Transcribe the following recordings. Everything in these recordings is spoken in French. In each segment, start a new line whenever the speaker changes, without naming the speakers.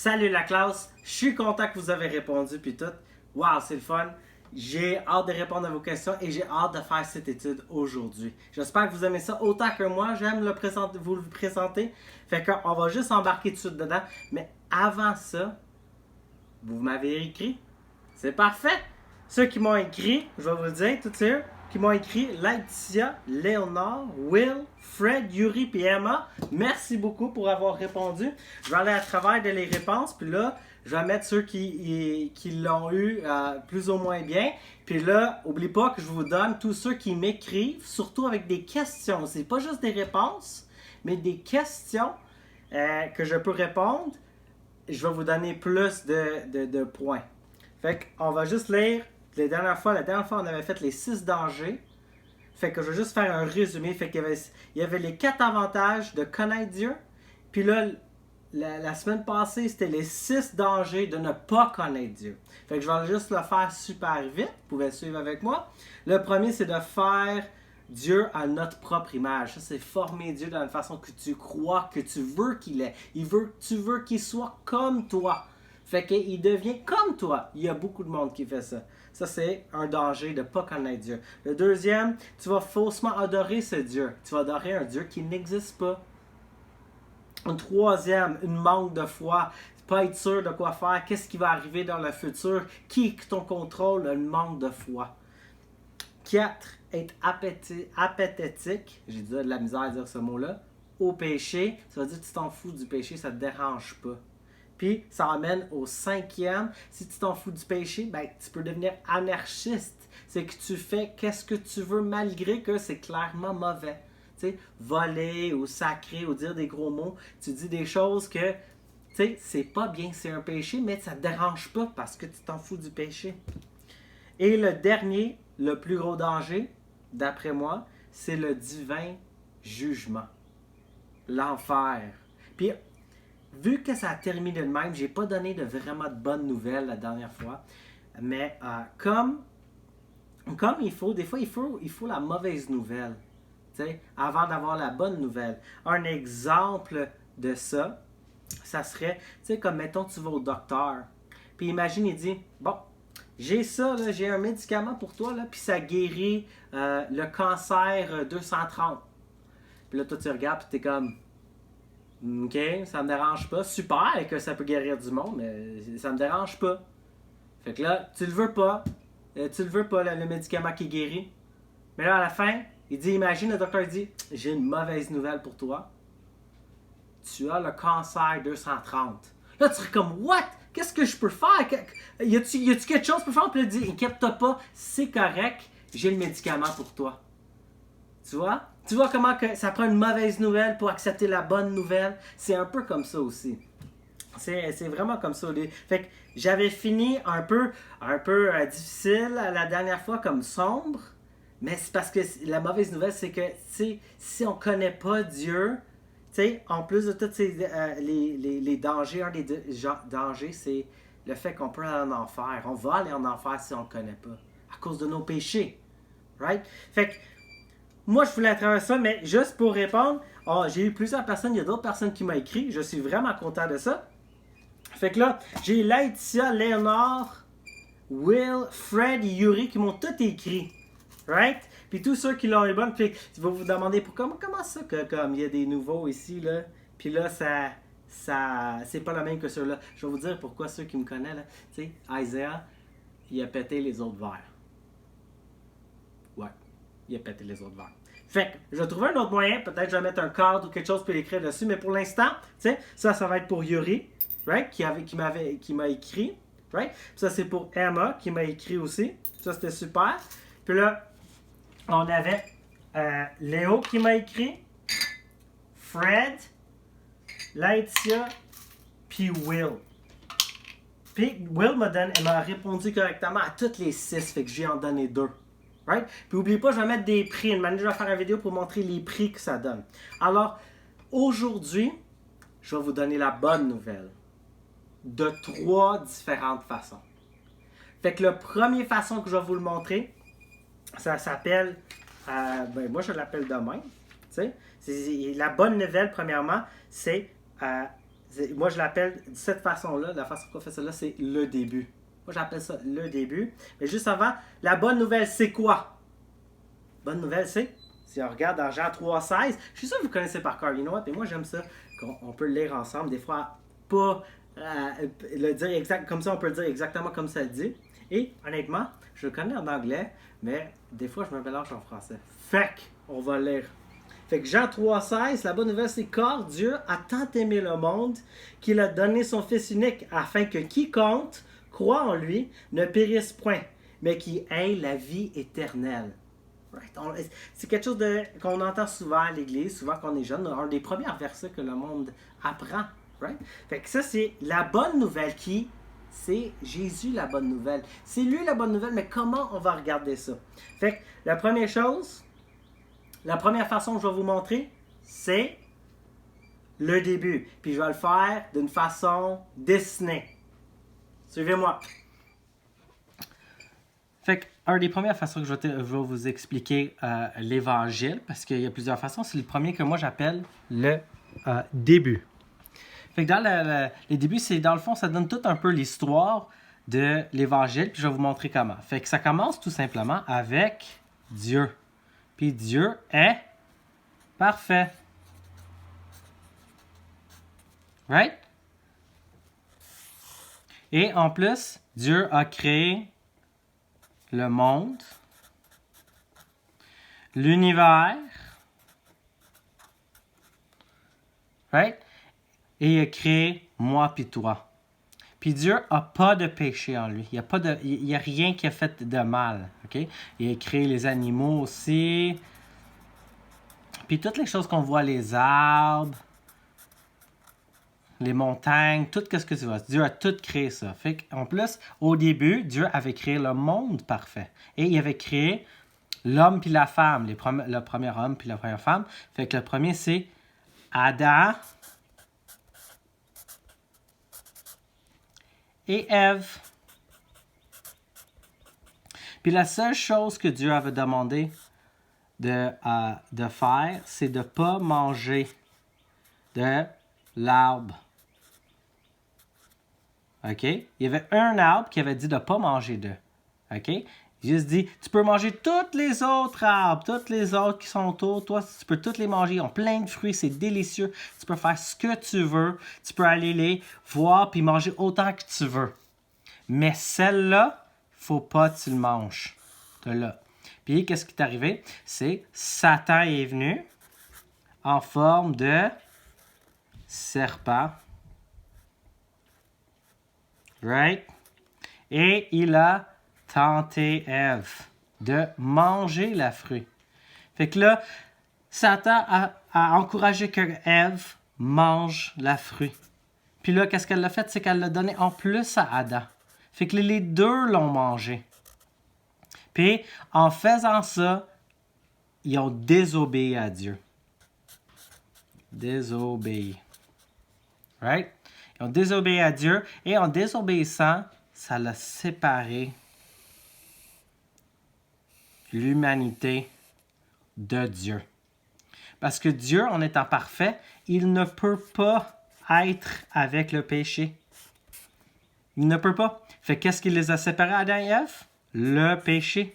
Salut la classe, je suis content que vous avez répondu puis tout. Wow, c'est le fun. J'ai hâte de répondre à vos questions et j'ai hâte de faire cette étude aujourd'hui. J'espère que vous aimez ça autant que moi. J'aime vous le présenter. Fait qu'on va juste embarquer tout de suite dedans. Mais avant ça, vous m'avez écrit. C'est parfait. Ceux qui m'ont écrit, je vais vous le dire tout de suite, qui m'ont écrit Laetitia, Léonard, Will, Fred, Yuri et Emma. Merci beaucoup pour avoir répondu. Je vais aller à travers de les réponses, puis là, je vais mettre ceux qui l'ont eu plus ou moins bien. Puis là, n'oubliez pas que je vous donne tous ceux qui m'écrivent, surtout avec des questions. C'est pas juste des réponses, mais des questions que je peux répondre. Je vais vous donner plus de points. Fait qu'on va juste lire. La dernière fois, on avait fait les 6 dangers. Fait que je vais juste faire un résumé. Fait qu'il y avait les 4 avantages de connaître Dieu. Puis là, la semaine passée, c'était les 6 dangers de ne pas connaître Dieu. Fait que je vais juste le faire super vite. Vous pouvez suivre avec moi. Le premier, c'est de faire Dieu à notre propre image. Ça, c'est former Dieu dans la façon que tu crois, que tu veux qu'il est. Tu veux qu'il soit comme toi. Fait qu'il devient comme toi. Il y a beaucoup de monde qui fait ça. Ça, c'est un danger de ne pas connaître Dieu. Le deuxième, tu vas faussement adorer ce Dieu. Tu vas adorer un Dieu qui n'existe pas. Un troisième, une manque de foi. Pas être sûr de quoi faire. Qu'est-ce qui va arriver dans le futur? Qui est ton contrôle? Une manque de foi. 4. Être apathétique. J'ai dit de la misère à dire ce mot-là. Au péché. Ça veut dire que tu t'en fous du péché, ça ne te dérange pas. Puis, ça amène au 5e. Si tu t'en fous du péché, ben, tu peux devenir anarchiste. C'est que tu fais qu'est-ce que tu veux malgré que c'est clairement mauvais. Tu sais, voler ou sacrer ou dire des gros mots. Tu dis des choses que, tu sais, c'est pas bien, c'est un péché, mais ça te dérange pas parce que tu t'en fous du péché. Et le dernier, le plus gros danger, d'après moi, c'est le divin jugement. L'enfer. Puis, vu que ça a terminé de même, j'ai pas donné vraiment de bonnes nouvelles la dernière fois. Mais comme il faut, des fois, il faut la mauvaise nouvelle. Avant d'avoir la bonne nouvelle. Un exemple de ça, ça serait, comme mettons, tu vas au docteur. Puis imagine, il dit, bon, j'ai ça, là, j'ai un médicament pour toi, là, puis ça guérit le cancer 230. Puis là, toi, tu regardes, puis t'es comme, OK, ça me dérange pas. Super que ça peut guérir du monde, mais ça me dérange pas. Fait que là, tu le veux pas. Le médicament qui guérit. Mais là, à la fin, il dit, imagine, le docteur dit, j'ai une mauvaise nouvelle pour toi. Tu as le cancer 230. Là, tu serais comme, what? Qu'est-ce que je peux faire? Y a-tu quelque chose pour faire? Puis là, il dit, inquiète-toi pas, c'est correct, j'ai le médicament pour toi. Tu vois? Tu vois comment que ça prend une mauvaise nouvelle pour accepter la bonne nouvelle? C'est un peu comme ça aussi. C'est vraiment comme ça. Fait que j'avais fini un peu difficile la dernière fois, comme sombre. Mais c'est parce que la mauvaise nouvelle, c'est que si on ne connaît pas Dieu, en plus de tous les dangers, un des dangers, c'est le fait qu'on peut aller en enfer. On va aller en enfer si on ne connaît pas. À cause de nos péchés. Right? Fait que moi, je voulais traverser ça, mais juste pour répondre, j'ai eu plusieurs personnes, il y a d'autres personnes qui m'ont écrit. Je suis vraiment content de ça. Fait que là, j'ai Laetitia, Léonard, Will, Fred et Yuri qui m'ont tout écrit. Right? Puis tous ceux qui l'ont eu bonne, puis tu vas vous demander comment ça que comme il y a des nouveaux ici, là. Puis là, ça c'est pas la même que ceux-là. Je vais vous dire pourquoi ceux qui me connaissent, là. Tu sais, Isaiah, il a pété les autres verres. Ouais. Il a pété les autres verres. Fait que je vais trouver un autre moyen. Peut-être je vais mettre un cadre ou quelque chose pour l'écrire dessus. Mais pour l'instant, tu sais, ça va être pour Yuri, right? Qui m'a écrit. Right? Puis ça, c'est pour Emma qui m'a écrit aussi. Ça, c'était super. Puis là, on avait Léo qui m'a écrit. Fred, Laetitia, puis Will. Puis Will m'a répondu correctement à toutes les 6. Fait que j'ai en donné 2. Right? Puis n'oubliez pas, je vais mettre des prix. Une manière, je vais faire une vidéo pour montrer les prix que ça donne. Alors, aujourd'hui, je vais vous donner la bonne nouvelle. De 3 différentes façons. Fait que la première façon que je vais vous le montrer, ça s'appelle, moi je l'appelle de même. La bonne nouvelle, premièrement, c'est Moi, je l'appelle de cette façon-là, la façon qu'on fait ça là, c'est le début. Moi, j'appelle ça le début. Mais juste avant, la bonne nouvelle, c'est quoi? Bonne nouvelle, c'est, si on regarde dans Jean 3,16, je suis sûr que vous connaissez par cœur, you know what? Et moi, j'aime ça, qu'on peut le lire ensemble. Des fois, pas le dire exact, comme ça, on peut le dire exactement comme ça le dit. Et honnêtement, je le connais en anglais, mais des fois, je me mélange en français. Fait qu'on va le lire. Fait que Jean 3,16, la bonne nouvelle, c'est car Dieu a tant aimé le monde qu'il a donné son Fils unique, afin que quiconque croit en lui ne périsse point, mais qu'il ait la vie éternelle. Right? C'est quelque chose qu'on entend souvent à l'église, souvent quand on est jeune, un des premiers versets que le monde apprend. Right? Fait que ça, c'est la bonne nouvelle qui, c'est Jésus la bonne nouvelle. C'est lui la bonne nouvelle, mais comment on va regarder ça? Fait que la première chose, la première façon que je vais vous montrer, c'est le début. Puis je vais le faire d'une façon dessinée. Suivez-moi. Fait que, une des premières façons que je vais vous expliquer l'Évangile, parce qu'il y a plusieurs façons, c'est le premier que moi j'appelle le début. Fait que dans le début, c'est dans le fond, ça donne tout un peu l'histoire de l'Évangile, puis je vais vous montrer comment. Fait que ça commence tout simplement avec Dieu. Puis Dieu est parfait. Right? Et en plus, Dieu a créé le monde, l'univers, right? Et il a créé moi puis toi. Puis Dieu n'a pas de péché en lui. Il n'y a rien qui a fait de mal. Okay? Il a créé les animaux aussi. Puis toutes les choses qu'on voit, les arbres, les montagnes, tout ce que tu vois. Dieu a tout créé ça. Fait qu'en plus, au début, Dieu avait créé le monde parfait. Et il avait créé l'homme puis la femme. Le premier homme puis la première femme. Fait que le premier, c'est Adam et Ève. Puis la seule chose que Dieu avait demandé de faire, c'est de ne pas manger de l'arbre. OK? Il y avait un arbre qui avait dit de ne pas manger de. OK? Il juste dit, tu peux manger tous les autres arbres, tous les autres qui sont autour. Toi, tu peux tous les manger. Ils ont plein de fruits, c'est délicieux. Tu peux faire ce que tu veux. Tu peux aller les voir puis manger autant que tu veux. Mais celle-là, il ne faut pas que tu le manges. De là. Puis, qu'est-ce qui est arrivé? C'est Satan est venu en forme de serpent. Right? Et il a tenté Ève de manger la fruit. Fait que là, Satan a encouragé que Ève mange la fruit. Puis là, qu'est-ce qu'elle a fait? C'est qu'elle l'a donné en plus à Adam. Fait que les deux l'ont mangé. Puis, en faisant ça, ils ont désobéi à Dieu. Désobéi. Right? Ils ont désobéi à Dieu. Et en désobéissant, ça l'a séparé l'humanité de Dieu. Parce que Dieu, en étant parfait, il ne peut pas être avec le péché. Il ne peut pas. Fait qu'est-ce qui les a séparés, Adam et Ève? Le péché.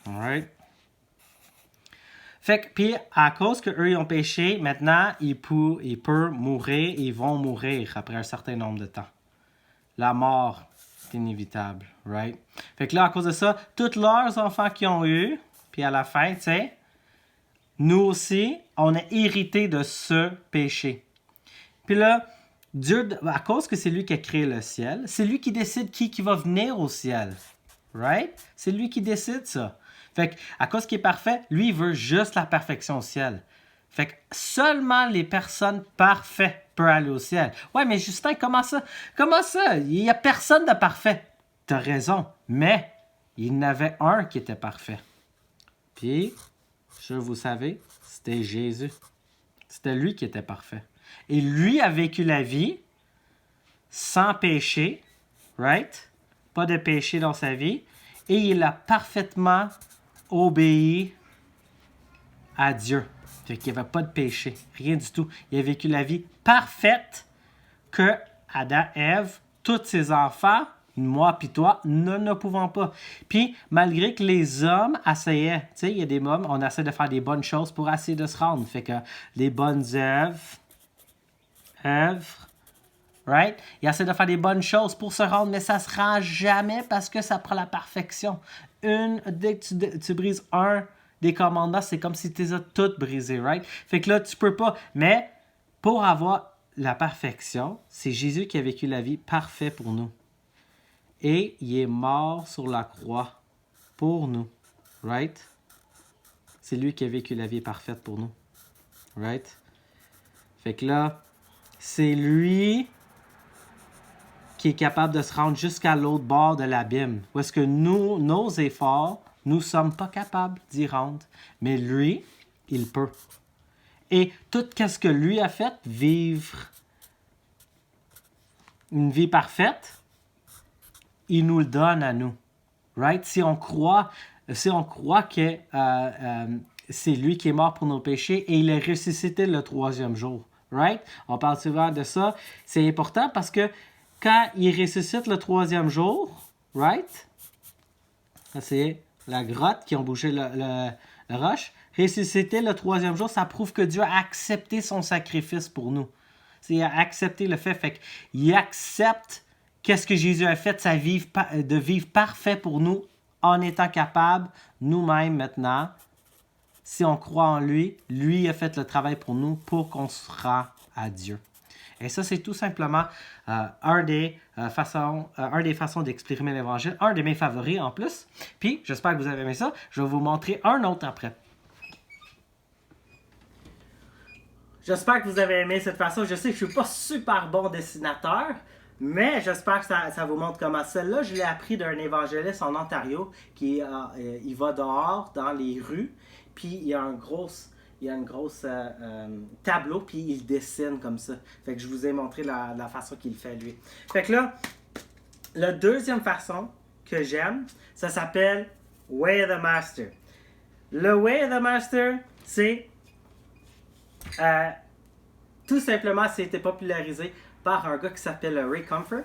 Alright. Fait que, puis, à cause qu'eux, ils ont péché, maintenant, ils peuvent mourir, ils vont mourir après un certain nombre de temps. La mort, c'est inévitable, right? Fait que là, à cause de ça, tous leurs enfants qu'ils ont eu, puis à la fin, tu sais, nous aussi, on est hérité de ce péché. Puis là, Dieu, à cause que c'est lui qui a créé le ciel, c'est lui qui décide qui va venir au ciel. Right? C'est lui qui décide ça. Fait que, à cause qu'il est parfait, lui, il veut juste la perfection au ciel. Fait que seulement les personnes parfaites peuvent aller au ciel. Ouais, mais Justin, comment ça? Comment ça? Il n'y a personne de parfait. T'as raison. Mais il y en avait un qui était parfait. Puis, vous savez, c'était Jésus. C'était lui qui était parfait. Et lui a vécu la vie sans péché, right? Pas de péché dans sa vie. Et il a parfaitement obéi à Dieu. Fait qu'il n'y avait pas de péché, rien du tout. Il a vécu la vie parfaite que Adam, Ève, tous ses enfants, moi puis toi, nous ne pouvons pas. Puis, malgré que les hommes essayaient, tu sais, il y a des hommes, on essaie de faire des bonnes choses pour essayer de se rendre. Fait que les bonnes œuvres, right? Ils essaient de faire des bonnes choses pour se rendre, mais ça ne se rend jamais parce que ça prend la perfection. Dès que tu brises un des commandements, c'est comme si tu les as toutes brisées, right? Fait que là, tu peux pas. Mais pour avoir la perfection, c'est Jésus qui a vécu la vie parfaite pour nous. Et il est mort sur la croix pour nous, right? C'est lui qui a vécu la vie parfaite pour nous, right? Fait que là, c'est lui qui est capable de se rendre jusqu'à l'autre bord de l'abîme. Où est-ce que nous, nos efforts, nous ne sommes pas capables d'y rendre. Mais lui, il peut. Et tout ce que lui a fait, vivre une vie parfaite, il nous le donne à nous. Right? Si on croit que c'est lui qui est mort pour nos péchés et il est ressuscité le 3e jour. Right? On parle souvent de ça. C'est important parce que quand il ressuscite le 3e jour, right? C'est la grotte qui ont bougé la roche. Ressusciter le 3e jour, ça prouve que Dieu a accepté son sacrifice pour nous. Il a accepté le fait qu'il accepte qu'est-ce que Jésus a fait de vivre parfait pour nous en étant capable, nous-mêmes maintenant, si on croit en lui, lui a fait le travail pour nous pour qu'on se rende à Dieu. Et ça, c'est tout simplement un des façons d'exprimer l'Évangile, un de mes favoris en plus. Puis, j'espère que vous avez aimé ça. Je vais vous montrer un autre après. J'espère que vous avez aimé cette façon. Je sais que je ne suis pas super bon dessinateur, mais j'espère que ça vous montre comment. Celle-là, je l'ai appris d'un évangéliste en Ontario qui il va dehors, dans les rues, puis il y a un gros tableau, puis il dessine comme ça. Fait que je vous ai montré la façon qu'il fait, lui. Fait que là, la deuxième façon que j'aime, ça s'appelle Way of the Master. Le Way of the Master, c'est tout simplement, c'était popularisé par un gars qui s'appelle Ray Comfort.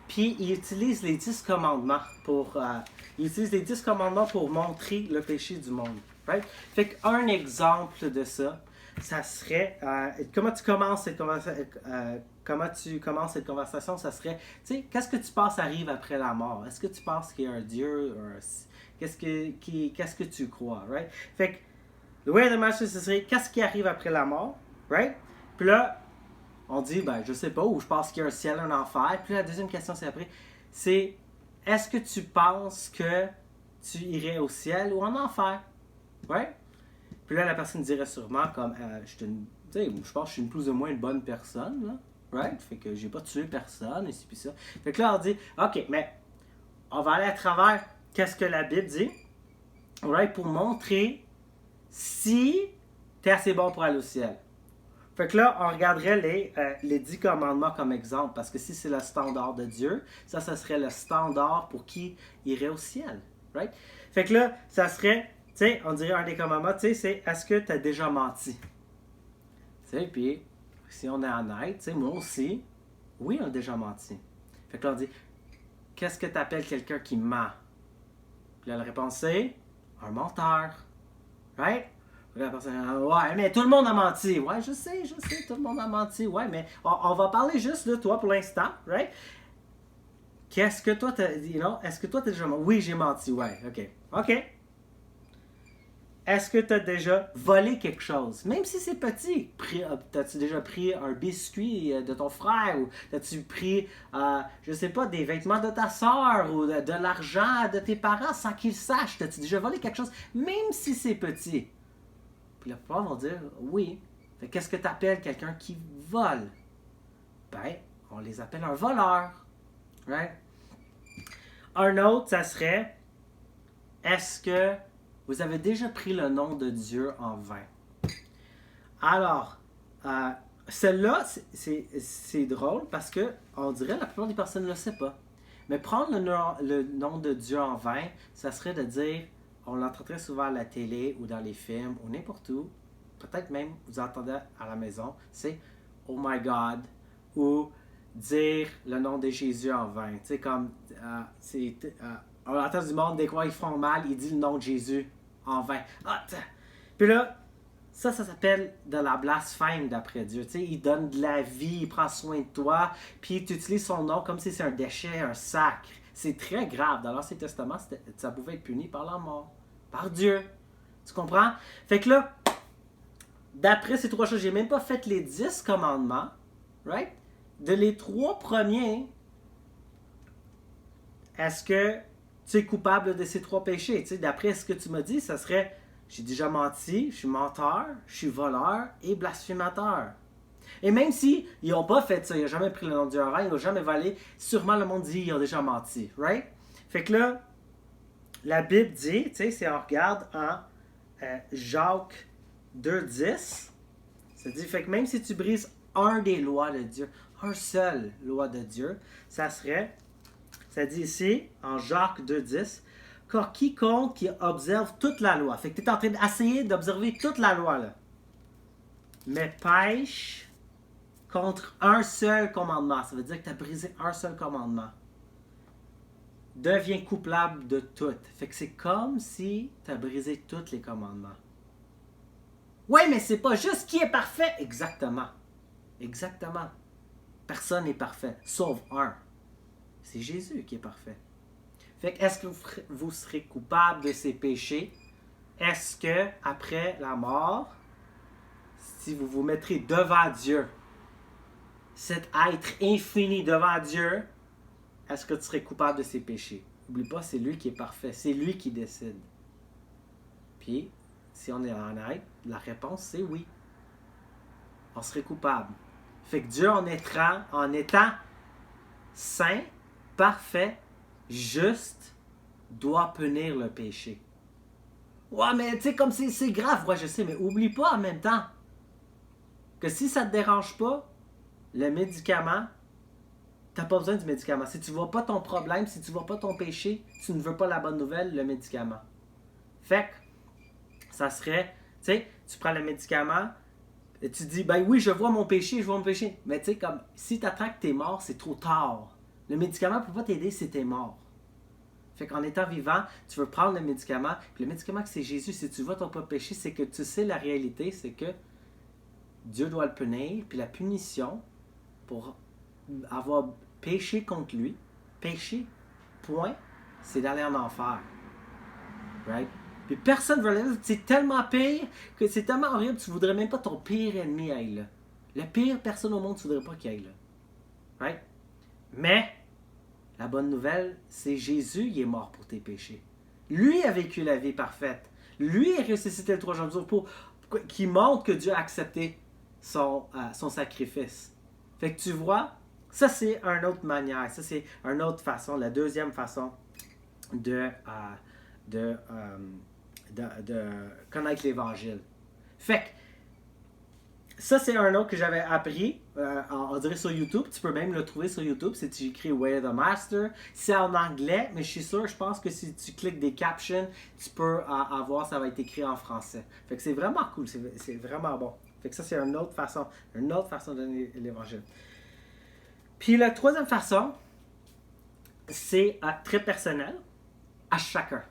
Puis il utilise les 10 commandements pour montrer le péché du monde. Right? Fait qu'un exemple de ça, ça serait comment tu commences cette conversation, ça serait, tu sais, qu'est-ce que tu penses arrive après la mort? Est-ce que tu penses qu'il y a un Dieu? Qu'est-ce que tu crois? Right? Fait que le way of the master, ce serait qu'est-ce qui arrive après la mort? Right? Puis là, on dit, ben, je sais pas, ou je pense qu'il y a un ciel, un enfer. Puis la deuxième question, c'est est-ce que tu penses que tu irais au ciel ou en enfer? Ouais? Puis là, la personne dirait sûrement comme, je pense que je suis plus ou moins une bonne personne, là. Right? Fait que j'ai pas tué personne, et puis ça. Fait que là, on dit, OK, mais on va aller à travers qu'est-ce que la Bible dit, right? Pour montrer si tu es assez bon pour aller au ciel. Fait que là, on regarderait les 10 commandements comme exemple, parce que si c'est le standard de Dieu, ça serait le standard pour qui irait au ciel. Right? Fait que là, ça serait, tu sais, on dirait un des commandements, tu sais, c'est est-ce que tu as déjà menti? Tu sais, puis si on est honnête, tu sais, moi aussi, oui, on a déjà menti. Fait que là, on dit, qu'est-ce que tu appelles quelqu'un qui ment? Puis là, la réponse c'est un menteur. Right? La personne, ouais, mais tout le monde a menti. Ouais, je sais, tout le monde a menti. Ouais, mais on va parler juste de toi pour l'instant, right? Qu'est-ce que toi, est-ce que toi, t'as déjà menti? Oui, j'ai menti, ouais, ok. Est-ce que tu as déjà volé quelque chose? Même si c'est petit. T'as-tu déjà pris un biscuit de ton frère? Ou t'as-tu pris, je sais pas, des vêtements de ta soeur? Ou de l'argent de tes parents sans qu'ils sachent? T'as-tu déjà volé quelque chose? Même si c'est petit. Puis la plupart vont dire oui. Fait qu'est-ce que tu appelles quelqu'un qui vole? Ben, on les appelle un voleur. Right? Un autre, ça serait est-ce que vous avez déjà pris le nom de Dieu en vain? Alors, celle-là, c'est drôle parce que on dirait que la plupart des personnes ne le savent pas. Mais prendre le nom de Dieu en vain, ça serait de dire on l'entend très souvent à la télé ou dans les films ou n'importe où. peut-être même vous entendez à la maison, c'est Oh my God ou dire le nom de Jésus en vain. Tu sais, comme on entend du monde, des fois ils font mal, il dit le nom de Jésus en vain. Ah, puis là, ça s'appelle de la blasphème d'après Dieu. Tu sais, il donne de la vie, il prend soin de toi, puis tu utilises son nom comme si c'est un déchet, un sacre. C'est très grave. Dans l'Ancien Testament, ça pouvait être puni par la mort, par Dieu. Tu comprends? Fait que là, d'après ces trois choses, j'ai même pas fait les 10 commandements, right? De les 3 premiers, est-ce que tu es coupable de ces 3 péchés? Tu sais, d'après ce que tu m'as dit, ça serait, j'ai déjà menti, je suis menteur, je suis voleur et blasphémateur. Et même si ils n'ont pas fait ça, ils n'ont jamais pris le nom de Dieu en vain, ils n'ont jamais volé, sûrement le monde dit qu'ils ont déjà menti, right? Fait que là, la Bible dit, tu sais, si on regarde en Jacques 2,10, ça dit, fait que même si tu brises un des lois de Dieu, un seul loi de Dieu, ça dit ici, en Jacques 2,10, car quiconque qui observe toute la loi, fait que tu es en train d'essayer d'observer toute la loi, là, mais pêche contre un seul commandement, ça veut dire que tu as brisé un seul commandement, devient coupable de tout. Fait que c'est comme si tu as brisé tous les commandements. Oui, mais c'est pas juste qui est parfait. Exactement. Exactement. Personne n'est parfait, sauf un. C'est Jésus qui est parfait. Fait que est-ce que vous serez coupable de ces péchés? Est-ce que après la mort, si vous vous mettrez devant Dieu, cet être infini devant Dieu, est-ce que tu serais coupable de ces péchés? N'oublie pas, c'est lui qui est parfait. C'est lui qui décide. Puis, si on est honnête, la réponse c'est oui. On serait coupable. Fait que Dieu, en étant saint, parfait, juste, doit punir le péché. Ouais, mais tu sais, comme c'est grave, ouais, je sais, mais oublie pas en même temps que si ça te dérange pas, le médicament, t'as pas besoin du médicament. Si tu vois pas ton problème, si tu vois pas ton péché, tu ne veux pas la bonne nouvelle, le médicament. Fait que, ça serait, tu sais, tu prends le médicament, et tu dis, ben oui, je vois mon péché, Mais tu sais, comme, si t'attends que t'es mort, c'est trop tard. Le médicament peut pas t'aider si t'es mort. Fait qu'en étant vivant, tu veux prendre le médicament, puis le médicament que c'est Jésus, si tu vois ton propre péché, c'est que tu sais la réalité, c'est que Dieu doit le punir, puis la punition pour avoir péché contre lui, péché, point, c'est d'aller en enfer. Right? Puis personne ne veut aller là. C'est tellement pire que c'est tellement horrible, tu voudrais même pas ton pire ennemi aille là. La pire personne au monde, tu voudrais pas qu'il aille là. Right? Mais, la bonne nouvelle, c'est Jésus, il est mort pour tes péchés. Lui a vécu la vie parfaite. Lui est ressuscité le 3e jour qui montre que Dieu a accepté son sacrifice. Fait que tu vois, ça c'est une autre manière, ça c'est une autre façon, la deuxième façon de connaître l'Évangile. Fait que ça, c'est un autre que j'avais appris, on dirait sur YouTube. Tu peux même le trouver sur YouTube si tu écris Way of the Master. C'est en anglais, mais je pense que si tu cliques des captions, tu peux avoir, ça va être écrit en français. Fait que c'est vraiment cool, c'est vraiment bon. Fait que ça, c'est une autre façon de donner l'Évangile. Puis la troisième façon, c'est très personnel, à chacun.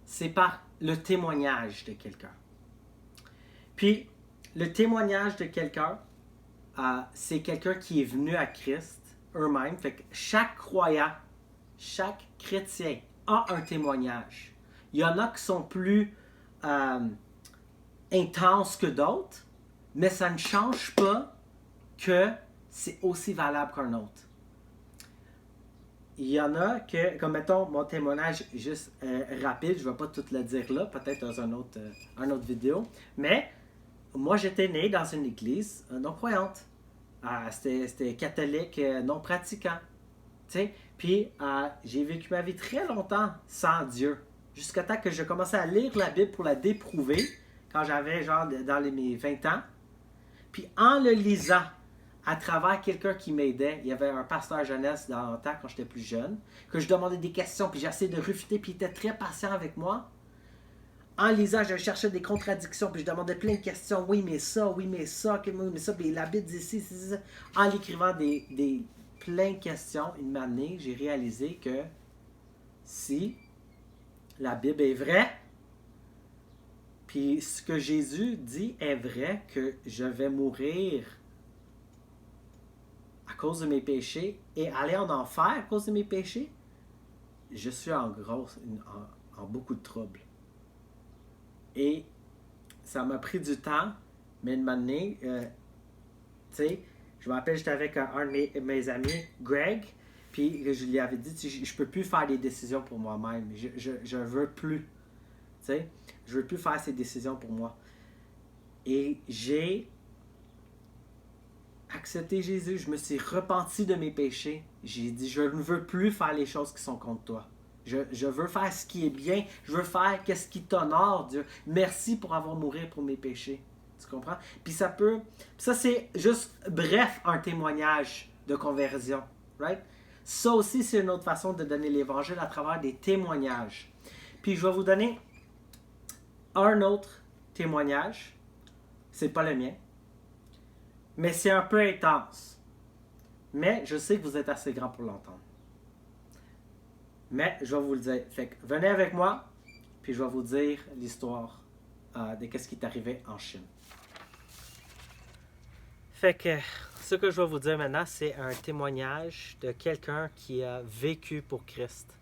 C'est par le témoignage de quelqu'un. Puis, le témoignage de quelqu'un, c'est quelqu'un qui est venu à Christ eux-mêmes. Fait que chaque croyant, chaque chrétien a un témoignage. Il y en a qui sont plus intenses que d'autres, mais ça ne change pas que c'est aussi valable qu'un autre. Il y en a que, comme mettons, mon témoignage juste rapide, je ne vais pas tout le dire là, peut-être dans une autre vidéo, mais moi j'étais né dans une église non-croyante. C'était catholique, non pratiquant. Puis j'ai vécu ma vie très longtemps sans Dieu, jusqu'à temps que je commençais à lire la Bible pour la déprouver, quand j'avais genre dans mes 20 ans. Puis en le lisant, à travers quelqu'un qui m'aidait, il y avait un pasteur jeunesse dans le temps quand j'étais plus jeune, que je demandais des questions, puis j'essayais de refuter, puis il était très patient avec moi. en lisant, je cherchais des contradictions, puis je demandais plein de questions. Oui, mais ça, oui, mais ça, oui, mais ça, puis la Bible dit ci, ça. En l'écrivant plein de questions, une année, j'ai réalisé que si la Bible est vraie, puis ce que Jésus dit est vrai, que je vais mourir à cause de mes péchés et aller en enfer à cause de mes péchés, je suis en beaucoup de trouble. Et ça m'a pris du temps, mais une année, tu sais, je me rappelle, j'étais avec un de mes amis, Greg, puis je lui avais dit, je peux plus faire des décisions pour moi-même. Je veux plus. Tu sais, je veux plus faire ces décisions pour moi. Et j'ai accepté Jésus, je me suis repenti de mes péchés. J'ai dit, je ne veux plus faire les choses qui sont contre toi. Je veux faire ce qui est bien. Je veux faire ce qui t'honore, Dieu. Merci pour avoir mouru pour mes péchés. Tu comprends? Puis ça c'est juste, bref, un témoignage de conversion. Right? Ça aussi, c'est une autre façon de donner l'Évangile à travers des témoignages. Puis je vais vous donner un autre témoignage. C'est pas le mien. Mais c'est un peu intense. Mais je sais que vous êtes assez grand pour l'entendre. Mais je vais vous le dire. Fait que venez avec moi, puis je vais vous dire l'histoire de ce qui est arrivé en Chine. Fait que ce que je vais vous dire maintenant, c'est un témoignage de quelqu'un qui a vécu pour Christ.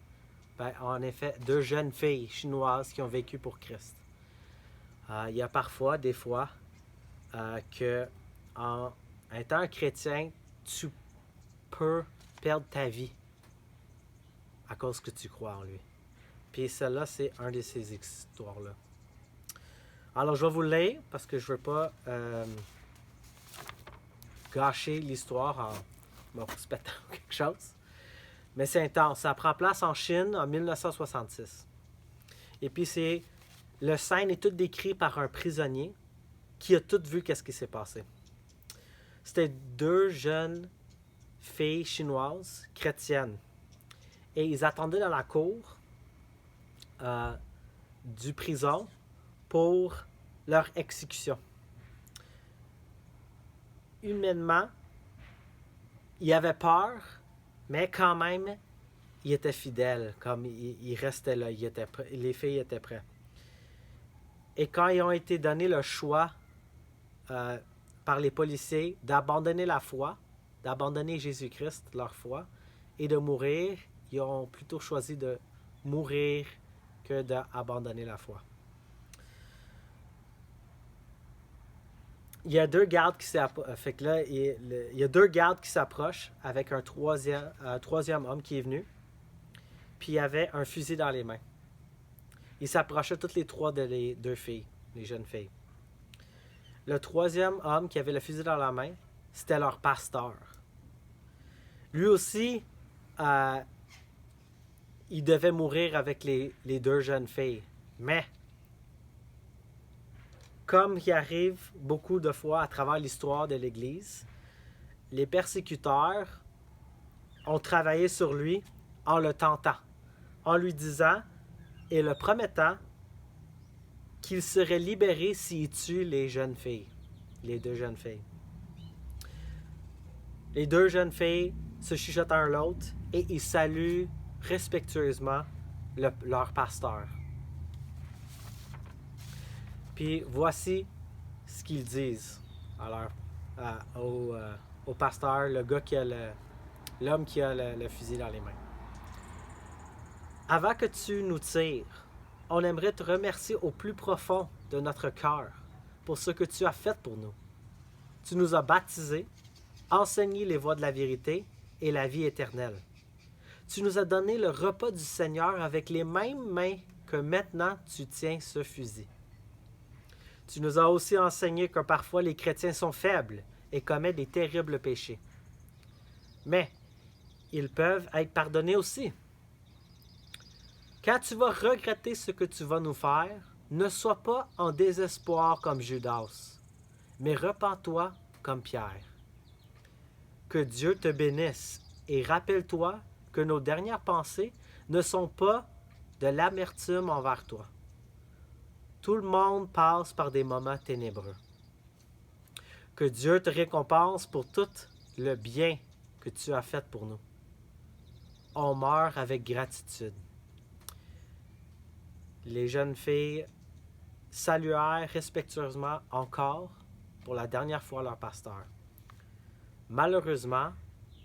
Ben, en effet, 2 jeunes filles chinoises qui ont vécu pour Christ. Il y a parfois, des fois, que en étant un chrétien, tu peux perdre ta vie à cause que tu crois en lui. Puis celle-là, c'est un de ces histoires-là. Alors, je vais vous le lire parce que je ne veux pas gâcher l'histoire en me respectant quelque chose. Mais c'est intense. Ça prend place en Chine en 1966. Et puis, le scène est tout décrit par un prisonnier qui a tout vu qu'est-ce qui s'est passé. C'était 2 jeunes filles chinoises chrétiennes. Et ils attendaient dans la cour du prison pour leur exécution. Humainement, ils avaient peur, mais quand même, ils étaient fidèles, comme ils restaient là, les filles étaient prêtes. Et quand ils ont été donnés le choix par les policiers d'abandonner la foi, d'abandonner Jésus-Christ, leur foi, et de mourir, ils ont plutôt choisi de mourir que d'abandonner la foi. Il y a 2 gardes qui s'approchent avec un troisième homme qui est venu, puis il avait un fusil dans les mains. Ils s'approchaient toutes les 3 des 2 filles, les jeunes filles. Le 3e homme qui avait le fusil dans la main, c'était leur pasteur. Lui aussi, il devait mourir avec les 2 jeunes filles. Mais, comme il arrive beaucoup de fois à travers l'histoire de l'Église, les persécuteurs ont travaillé sur lui en le tentant, en lui disant et le promettant qu'il serait libéré s'il tue les 2 jeunes filles. Les 2 jeunes filles se chuchotent un l'autre et ils saluent respectueusement leur pasteur. Puis voici ce qu'ils disent au pasteur, l'homme qui a le fusil dans les mains. Avant que tu nous tires, on aimerait te remercier au plus profond de notre cœur pour ce que tu as fait pour nous. Tu nous as baptisés, enseigné les voies de la vérité et la vie éternelle. Tu nous as donné le repas du Seigneur avec les mêmes mains que maintenant tu tiens ce fusil. Tu nous as aussi enseigné que parfois les chrétiens sont faibles et commettent des terribles péchés. Mais ils peuvent être pardonnés aussi. Quand tu vas regretter ce que tu vas nous faire, ne sois pas en désespoir comme Judas, mais repens-toi comme Pierre. Que Dieu te bénisse et rappelle-toi que nos dernières pensées ne sont pas de l'amertume envers toi.
Tout le monde passe par des moments ténébreux. Que Dieu te récompense pour tout le bien que tu as fait pour nous. On meurt avec gratitude. Les jeunes filles saluèrent respectueusement encore pour la dernière fois leur pasteur. Malheureusement,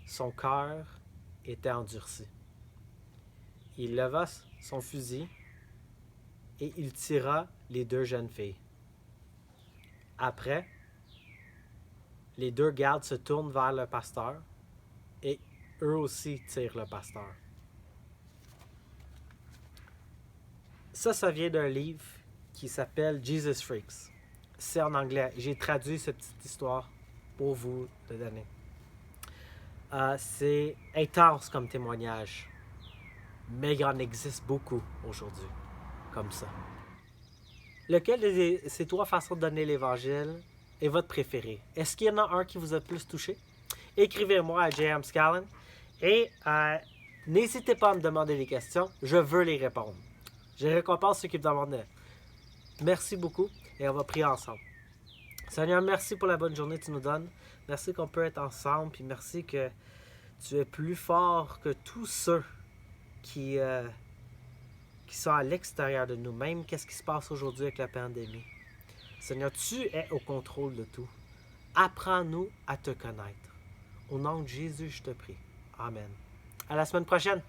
son cœur était endurci. Il leva son fusil et il tira les 2 jeunes filles. Après, les 2 gardes se tournent vers le pasteur et eux aussi tirent le pasteur. Ça vient d'un livre qui s'appelle Jesus Freaks. C'est en anglais. J'ai traduit cette petite histoire pour vous le donner. C'est intense comme témoignage, mais il y en existe beaucoup aujourd'hui, comme ça. Lequel de ces 3 façons de donner l'Évangile est votre préféré? Est-ce qu'il y en a un qui vous a plus touché? Écrivez-moi à J.M. Scallon et n'hésitez pas à me demander des questions. Je veux les répondre. Je récompense ceux qui me demandent. Merci beaucoup et on va prier ensemble. Seigneur, merci pour la bonne journée que tu nous donnes. Merci qu'on peut être ensemble, puis merci que tu es plus fort que tous ceux qui sont à l'extérieur de nous-mêmes. Qu'est-ce qui se passe aujourd'hui avec la pandémie? Seigneur, tu es au contrôle de tout. Apprends-nous à te connaître. Au nom de Jésus, je te prie. Amen. À la semaine prochaine.